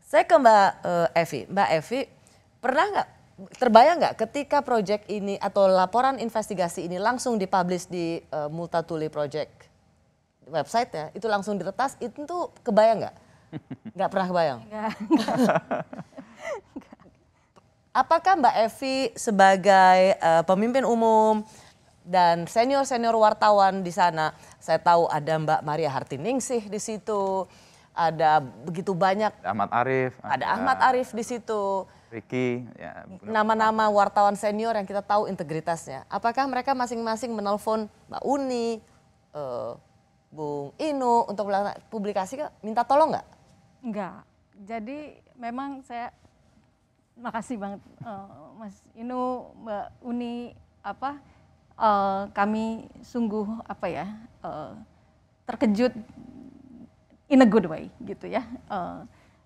Saya ke Mbak Evi, pernah nggak terbayang nggak ketika proyek ini atau laporan investigasi ini langsung dipublish di Multatuli Project website ya, itu langsung diretas, itu tuh kebayang nggak? Nggak pernah kebayang? Enggak. Apakah Mbak Evi sebagai pemimpin umum dan senior-senior wartawan di sana, saya tahu ada Mbak Maria Hartiningsih di situ, ada begitu banyak Ahmad Arif, ada Ahmad Arif di situ, Ricky, ya, nama-nama wartawan senior yang kita tahu integritasnya. Apakah mereka masing-masing menelpon Mbak Uni, Bung Inu untuk melakukan publikasi, minta tolong nggak? Enggak. Jadi memang saya makasih banget Mas Inu, Mbak Uni, kami sungguh terkejut in a good way gitu ya.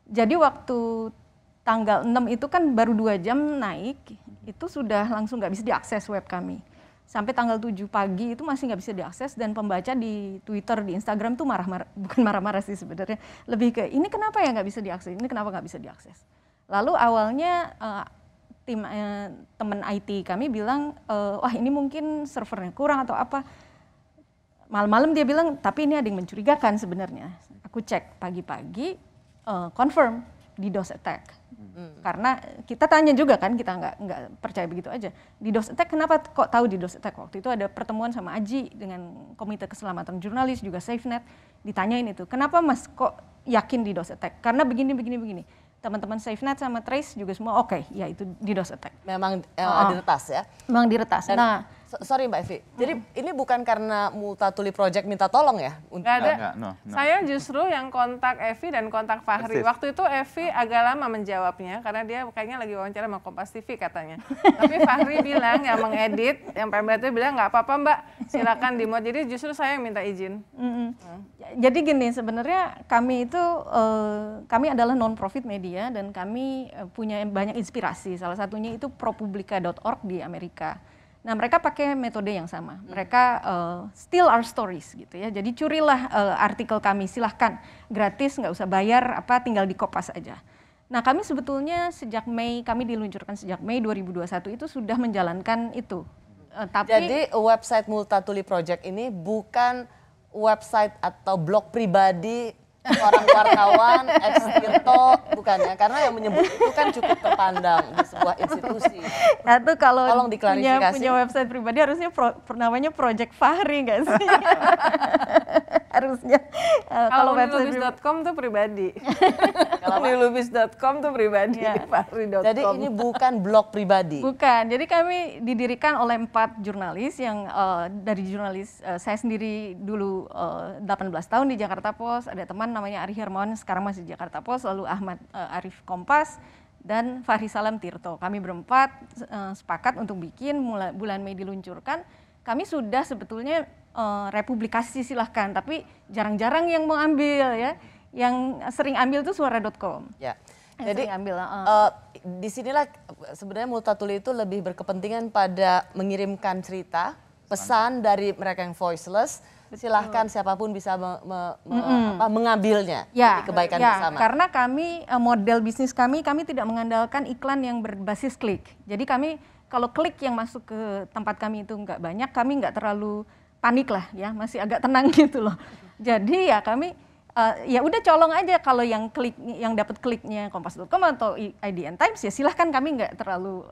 Jadi waktu tanggal 6 itu kan baru 2 jam naik, itu sudah langsung nggak bisa diakses web kami. Sampai tanggal 7 pagi itu masih nggak bisa diakses, dan pembaca di Twitter, di Instagram tuh marah-marah, bukan marah-marah sih sebenarnya, lebih ke ini kenapa ya nggak bisa diakses, ini kenapa nggak bisa diakses. Lalu awalnya tim teman IT kami bilang, wah ini mungkin servernya kurang atau apa. Malam-malam dia bilang, tapi ini ada yang mencurigakan sebenarnya. Aku cek pagi-pagi, confirm di DOS attack. Karena kita tanya juga kan, kita nggak percaya begitu aja. Di DOS attack, kenapa kok tahu di DOS attack? Waktu itu ada pertemuan sama Aji dengan Komite Keselamatan Jurnalis, juga SafeNet, ditanyain itu, kenapa Mas kok yakin di DOS attack? Karena begini. Teman-teman SafeNet sama Trace juga semua oke, ya itu di DOS attack. Memang diretas ya? Memang diretas. Dan, sorry Mbak Evi, jadi ini bukan karena Multatuli Project minta tolong ya? Nggak ada. No. Saya justru yang kontak Evi dan kontak Fahri. Persis. Waktu itu Evi agak lama menjawabnya karena dia kayaknya lagi wawancara sama Kompas TV katanya. Tapi Fahri bilang yang mengedit, yang PMB itu bilang nggak apa-apa Mbak, silakan di-mod. Jadi justru saya yang minta izin. Jadi gini, sebenarnya kami itu kami adalah non-profit media dan kami punya banyak inspirasi. Salah satunya itu propublica.org di Amerika. Nah, mereka pakai metode yang sama. Mereka steal our stories gitu ya. Jadi curilah artikel kami, silahkan gratis, nggak usah bayar, tinggal di Kompas aja. Nah, kami sebetulnya kami diluncurkan sejak Mei 2021 itu sudah menjalankan itu. Jadi website Multatuli Project ini bukan website atau blog pribadi orang wartawan, ex-Tirto, bukan ya? Karena yang menyebut itu kan cukup terpandang di sebuah institusi. Nah, itu kalau tolong diklarifikasi. Punya website pribadi harusnya namanya Project Fahri nggak sih? Harusnya. Kalau unilubis.com tuh pribadi. Kalau unilubis.com tuh pribadi, Ya. Fahri.com. Jadi ini bukan blog pribadi. Bukan, jadi kami didirikan oleh 4 jurnalis yang dari jurnalis saya sendiri dulu 18 tahun di Jakarta Post, ada teman namanya Ari Hermawan sekarang masih di Jakarta Post, lalu Ahmad Arif Kompas, dan Fahri Salam Tirto. Kami berempat sepakat untuk bikin, bulan Mei diluncurkan. Kami sudah sebetulnya republikasi silahkan, tapi jarang-jarang yang mau ambil ya. Yang sering ambil tuh suara.com. Ya. Jadi disinilah sebenarnya Multatuli itu lebih berkepentingan pada mengirimkan cerita, pesan dari mereka yang voiceless. Silahkan siapapun bisa mengambilnya ya, demi kebaikan ya, bersama. Karena kami model bisnis kami tidak mengandalkan iklan yang berbasis klik. Jadi kami kalau klik yang masuk ke tempat kami itu nggak banyak, kami nggak terlalu panik lah ya, masih agak tenang gitu loh. Jadi ya kami ya udah colong aja, kalau yang dapat kliknya Kompas.com atau IDN Times ya silahkan, kami nggak terlalu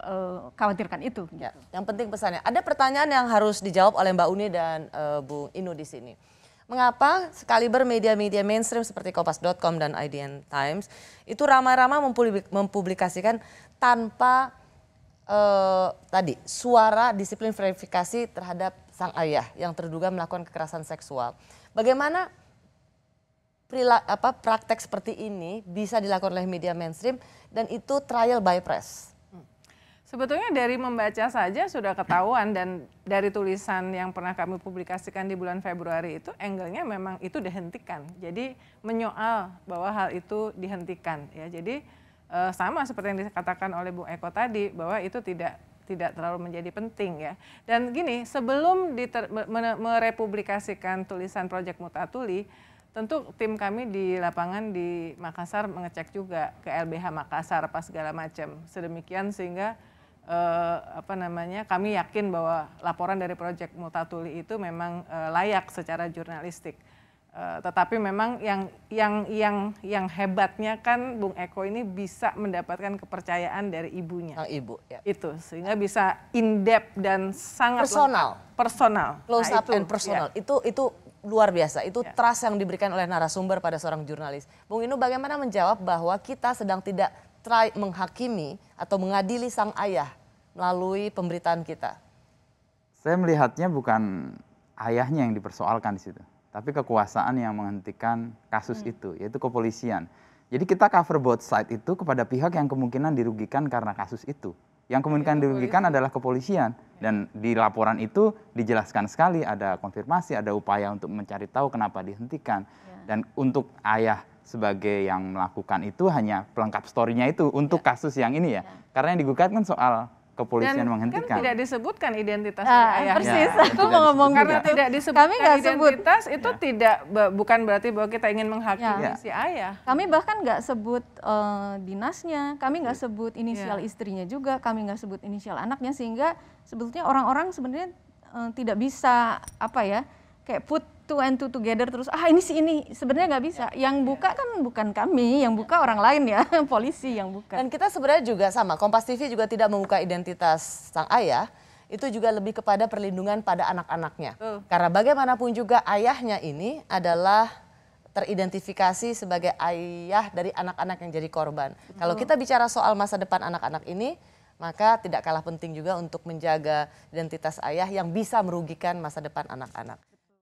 khawatirkan itu. Ya, yang penting pesannya. Ada pertanyaan yang harus dijawab oleh Mbak Uni dan Bung Inu di sini. Mengapa sekaliber media-media mainstream seperti Kompas.com dan IDN Times itu ramai-ramai mempublikasikan tanpa suara disiplin verifikasi terhadap sang ayah yang terduga melakukan kekerasan seksual. Bagaimana praktek seperti ini bisa dilakukan oleh media mainstream dan itu trial by press? Sebetulnya dari membaca saja sudah ketahuan, dan dari tulisan yang pernah kami publikasikan di bulan Februari itu angle-nya memang itu dihentikan. Jadi menyoal bahwa hal itu dihentikan ya. Jadi sama seperti yang dikatakan oleh Bung Eko tadi, bahwa itu tidak terlalu menjadi penting ya. Dan gini, sebelum merepublikasikan tulisan Project Multatuli, tentu tim kami di lapangan di Makassar mengecek juga ke LBH Makassar apa segala macam. Sedemikian sehingga kami yakin bahwa laporan dari Proyek Multatuli itu memang layak secara jurnalistik. Tetapi memang yang hebatnya kan Bung Eko ini bisa mendapatkan kepercayaan dari ibunya. Ibu, ya. Itu sehingga bisa in depth dan sangat personal. Close up and personal. Ya. Itu luar biasa. Itu trust yang diberikan oleh narasumber pada seorang jurnalis. Bung Inu bagaimana menjawab bahwa kita sedang tidak try menghakimi atau mengadili sang ayah melalui pemberitaan kita? Saya melihatnya bukan ayahnya yang dipersoalkan di situ, tapi kekuasaan yang menghentikan kasus itu, yaitu kepolisian. Jadi kita cover both side itu kepada pihak yang kemungkinan dirugikan karena kasus itu. Yang kemungkinan dirugikan adalah kepolisian. Dan di laporan itu dijelaskan sekali, ada konfirmasi, ada upaya untuk mencari tahu kenapa dihentikan. Dan untuk ayah sebagai yang melakukan itu hanya pelengkap story-nya itu untuk kasus yang ini ya. Karena yang digugat kan soal kepolisian dan menghentikan. Kan tidak disebutkan identitas ayahnya. Persis, aku mau ngomong karena gitu. tidak disebutkan identitas itu Ya. bukan berarti bahwa kita ingin menghakimi si ayah. Kami bahkan nggak sebut dinasnya, kami nggak sebut inisial istrinya juga, kami nggak sebut inisial anaknya, sehingga sebetulnya orang-orang sebenarnya tidak bisa kayak put two and two together terus ini si ini, sebenarnya nggak bisa. Yang buka kan bukan kami, yang buka orang lain ya, polisi yang buka. Dan kita sebenarnya juga sama, Kompas TV juga tidak membuka identitas sang ayah, itu juga lebih kepada perlindungan pada anak-anaknya. Karena bagaimanapun juga ayahnya ini adalah teridentifikasi sebagai ayah dari anak-anak yang jadi korban. Kalau kita bicara soal masa depan anak-anak ini, maka tidak kalah penting juga untuk menjaga identitas ayah yang bisa merugikan masa depan anak-anak.